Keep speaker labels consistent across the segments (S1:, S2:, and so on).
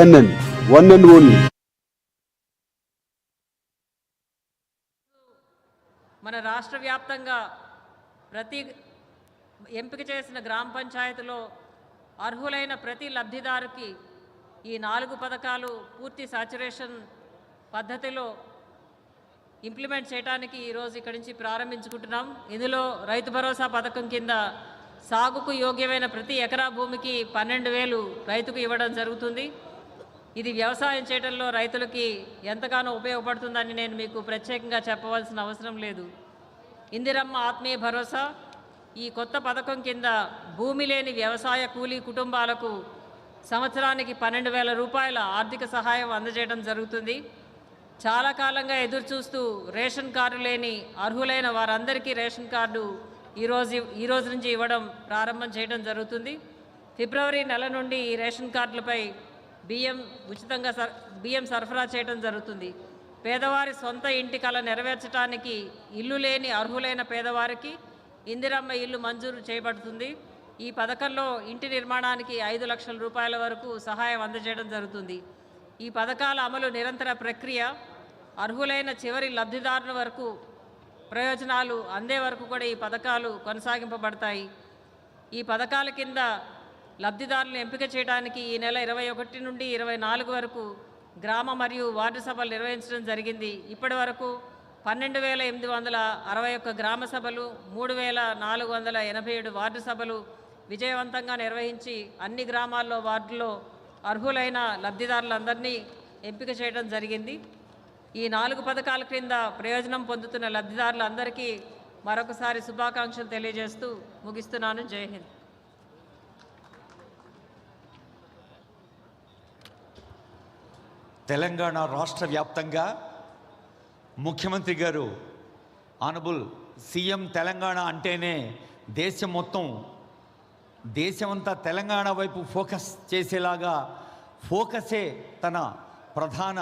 S1: NN one and only.
S2: మన రాష్ట్ర వ్యాప్తంగా ప్రతి ఎంపిక చేసిన గ్రామ పంచాయతీలో అర్హులైన ప్రతి లబ్ధిదారుకి ఈ 4 పథకాలు పూర్తి సాచురేషన్ పద్ధతిలో ఇంప్లిమెంట్ చేయడానికి ఈరోజు ఇక్కడి నుంచి ప్రారంభించుకుంటున్నాం. ఇందులో రైతు భరోసా పథకం కింద సాగుకు యోగ్యమైన ప్రతి ఎకరా భూమికి 12,000 రైతుకు ఇవ్వడం జరుగుతుంది. ఇది వ్యవసాయం చేయడంలో రైతులకి ఎంతగానో ఉపయోగపడుతుందని నేను మీకు ప్రత్యేకంగా చెప్పవలసిన అవసరం లేదు. ఇందిరమ్మ ఆత్మీయ భరోసా ఈ కొత్త పథకం కింద భూమి లేని వ్యవసాయ కూలీ కుటుంబాలకు సంవత్సరానికి 12,000 రూపాయల ఆర్థిక సహాయం అందజేయడం జరుగుతుంది. చాలా కాలంగా ఎదురుచూస్తూ రేషన్ కార్డు లేని అర్హులైన వారందరికీ రేషన్ కార్డు ఈ రోజు నుంచి ఇవ్వడం ప్రారంభం చేయడం జరుగుతుంది. ఫిబ్రవరి నెల నుండి ఈ రేషన్ కార్డులపై ఉచితంగా బియ్యం సరఫరా చేయడం జరుగుతుంది. పేదవారి సొంత ఇంటి కల నెరవేర్చడానికి ఇల్లు లేని అర్హులైన పేదవారికి ఇందిరమ్మ ఇల్లు మంజూరు చేయబడుతుంది. ఈ పథకంలో ఇంటి నిర్మాణానికి 5 లక్షల రూపాయల వరకు సహాయం అందజేయడం జరుగుతుంది. ఈ పథకాల అమలు నిరంతర ప్రక్రియ. అర్హులైన చివరి లబ్ధిదారుల వరకు ప్రయోజనాలు అందే వరకు కూడా ఈ పథకాలు కొనసాగింపబడతాయి. ఈ పథకాల కింద లబ్ధిదారులను ఎంపిక చేయడానికి ఈ నెల 21 నుండి 24 వరకు గ్రామ మరియు వార్డు సభలు నిర్వహించడం జరిగింది. ఇప్పటి వరకు 12,861 గ్రామ సభలు, 3,487 వార్డు సభలు విజయవంతంగా నిర్వహించి అన్ని గ్రామాల్లో వార్డుల్లో అర్హులైన లబ్ధిదారులందరినీ ఎంపిక చేయడం జరిగింది. ఈ 4 పథకాల క్రింద ప్రయోజనం పొందుతున్న లబ్ధిదారులందరికీ మరొకసారి శుభాకాంక్షలు తెలియజేస్తూ ముగిస్తున్నాను. జై హింద్.
S3: తెలంగాణ రాష్ట్ర వ్యాప్తంగా ముఖ్యమంత్రి గారు ఆనబుల్ సీఎం తెలంగాణ అంటేనే దేశమంతా తెలంగాణ వైపు ఫోకస్ చేసేలాగా ఫోకసే తన ప్రధాన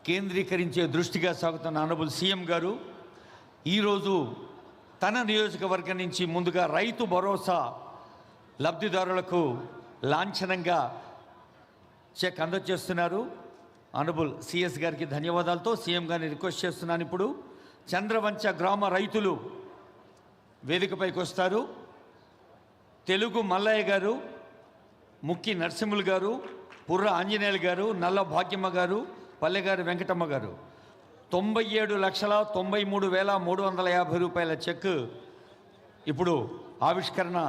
S3: కేంద్రీకరించే దృష్టిగా సాగుతున్న ఆనబుల్ సీఎం గారు ఈరోజు తన నియోజకవర్గం నుంచి ముందుగా రైతు భరోసా లబ్ధిదారులకు లాంఛనంగా చెక్ అందజేస్తున్నారు. ఆనరబుల్ సిఎస్ గారికి ధన్యవాదాలతో సీఎం గారిని రిక్వెస్ట్ చేస్తున్నాను. ఇప్పుడు చంద్రవంచ గ్రామ రైతులు వేదికపైకి వస్తారు. తెలుగు మల్లయ్య గారు, ముక్కి నరసింహులు గారు, పుర్ర ఆంజనేయులు గారు, నల్ల భాగ్యమ్మ గారు, పల్లెగారి వెంకటమ్మ గారు 97,93,350 రూపాయల చెక్ ఇప్పుడు ఆవిష్కరణ.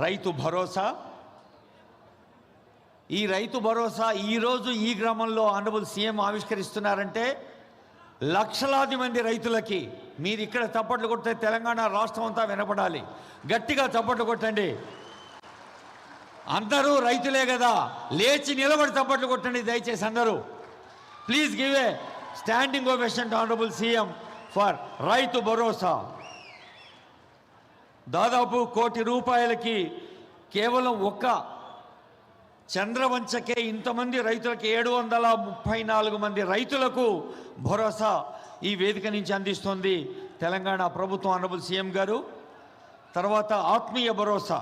S3: రైతు భరోసా, ఈ రైతు భరోసా ఈరోజు ఈ గ్రామంలో ఆనరబుల్ సీఎం ఆవిష్కరిస్తున్నారంటే లక్షలాది మంది రైతులకి మీరు ఇక్కడ చప్పట్లు కొడితే తెలంగాణ రాష్ట్రం అంతా వినపడాలి. గట్టిగా చప్పట్లు కొట్టండి. అందరూ రైతులే కదా, లేచి నిలబడి చప్పట్లు కొట్టండి దయచేసి అందరూ. Please give a standing ovation to honourable CM for Rythu Bharosa. దాదాపు 1 కోటి రూపాయలకి కేవలం ఒక్క చంద్రవంచకే ఇంతమంది రైతులకి 734 మంది రైతులకు భరోసా ఈ వేదిక నుంచి అందిస్తోంది తెలంగాణ ప్రభుత్వం ఆనరబుల్ సీఎం గారు. తర్వాత ఆత్మీయ భరోసా.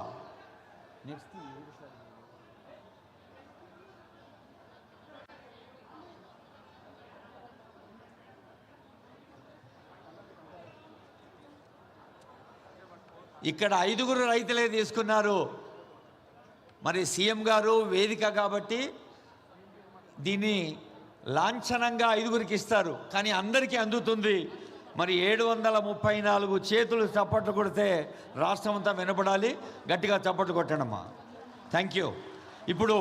S3: ఇక్కడ 5 రైతులే తీసుకున్నారు. మరి సీఎం గారు వేదిక కాబట్టి దీన్ని లాంఛనంగా 5 ఇస్తారు, కానీ అందరికీ అందుతుంది. మరి 734 చేతులు చప్పట్లు కొడితే రాష్ట్రం అంతా వినపడాలి. గట్టిగా చప్పట్లు కొట్టండమ్మా. Thank you. ఇప్పుడు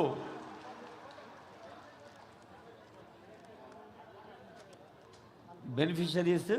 S3: బెనిఫిషరీస్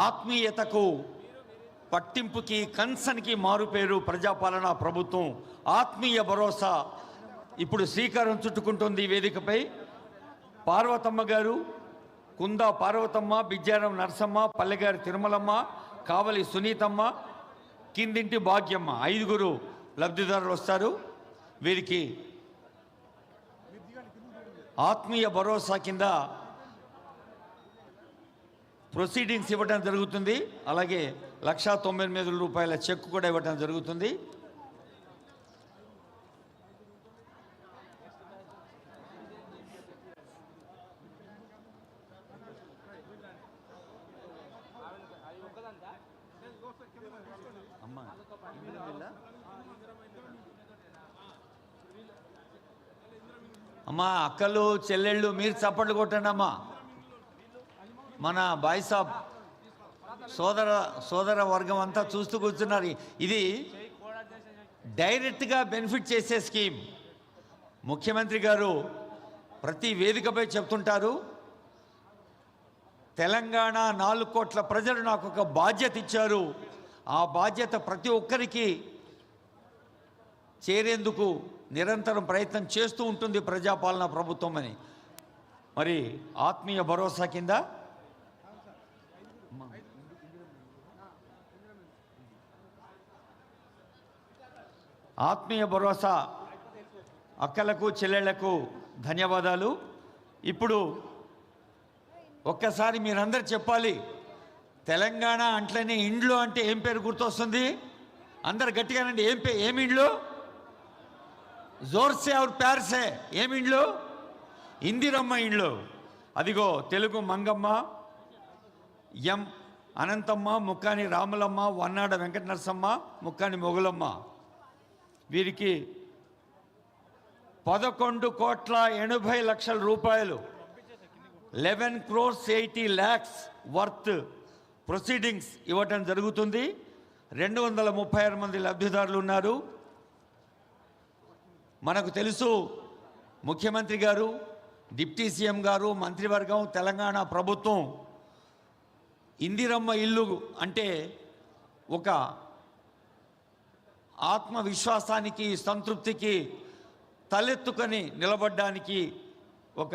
S3: ఆత్మీయతకు పట్టింపుకి కన్సర్న్కి మారుపేరు ప్రజాపాలన ప్రభుత్వం. ఆత్మీయ భరోసా ఇప్పుడు శ్రీకారం చుట్టుకుంటుంది వేదికపై. పార్వతమ్మ గారు, కుందా పార్వతమ్మ, బిజ్జారం నరసమ్మ, పల్లెగారి తిరుమలమ్మ, కావలి సునీతమ్మ, కిందింటి భాగ్యమ్మ 5 లబ్ధిదారులు వస్తారు. వీరికి ఆత్మీయ భరోసా కింద ప్రొసీడింగ్స్ ఇవ్వడం జరుగుతుంది. అలాగే 1,98,000 రూపాయల చెక్ కూడా ఇవ్వడం జరుగుతుంది. అమ్మా, అక్కలు చెల్లెళ్ళు మీరు చప్పట్లు కొట్టండి అమ్మా. మన బాయ్సాబ్ సోదర వర్గం అంతా చూస్తూ కూర్చున్నారు. ఇది డైరెక్ట్గా బెనిఫిట్ చేసే స్కీమ్. ముఖ్యమంత్రి గారు ప్రతి వేదికపై చెప్తుంటారు, తెలంగాణ 4 కోట్ల ప్రజలు నాకు ఒక బాధ్యత ఇచ్చారు, ఆ బాధ్యత ప్రతి ఒక్కరికి చేరేందుకు నిరంతరం ప్రయత్నం చేస్తూ ఉంటుంది ప్రజాపాలన ప్రభుత్వం అని. మరి ఆత్మీయ భరోసా కింద అక్కలకు చెల్లెళ్లకు ధన్యవాదాలు. ఇప్పుడు ఒక్కసారి మీరందరూ చెప్పాలి, తెలంగాణ అంట్లోనే ఇండ్లు అంటే ఏం పేరు గుర్తొస్తుంది? అందరు గట్టిగానండి. ఏం ఇండ్లు? జోర్సే और प्यार से ఏం ఇండ్లు? ఇందిరమ్మ ఇండ్లు. అదిగో తెలుగు మంగమ్మ, ఎం అనంతమ్మ, ముక్కాని రాములమ్మ, వన్నాడ వెంకట నరసమ్మ, ముక్కాని మొగులమ్మ. వీరికి 11,80,00,000 రూపాయలు 11,80,00,000 వర్త్ ప్రొసీడింగ్స్ ఇవ్వటం జరుగుతుంది. 236 మంది లబ్ధిదారులు ఉన్నారు. మనకు తెలుసు, ముఖ్యమంత్రి గారు, డిప్టీ సీఎం గారు, మంత్రివర్గం, తెలంగాణ ప్రభుత్వం ఇందిరమ్మ ఇల్లు అంటే ఒక ఆత్మవిశ్వాసానికి, సంతృప్తికి, తలెత్తుకొని నిలబడ్డానికి ఒక